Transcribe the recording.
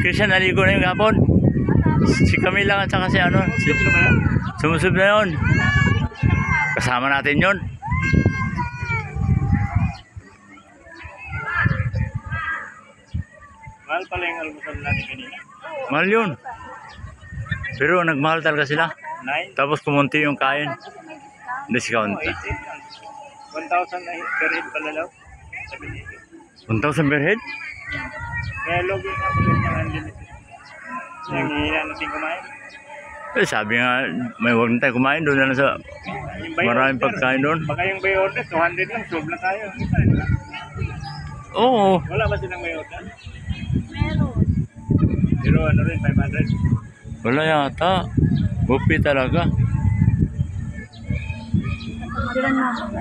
Christian, naligo na yung hapon. Si Camila at saka si ano. Sumusub na yun. Kasama natin yun. Mahal pala yung almusal natin kanina. Mahal yun. Pero nagmahal talaga sila. 9? Tapos kumunti yung kain. Discount. 1,000 na per head pala daw. 1,000 per head? Kaya logo yung ako yung mga unlimited. Yung hihina natin kumain. Eh, sabi nga, may huwag na tayo kumain doon na lang sa maraming pagkain doon. Baka yung buy order, 200 lang, sob na tayo. Oo. Wala ba silang buy order? Meron. Pero ano rin, 500. Wala yata. Buffet talaga. Dilan mo.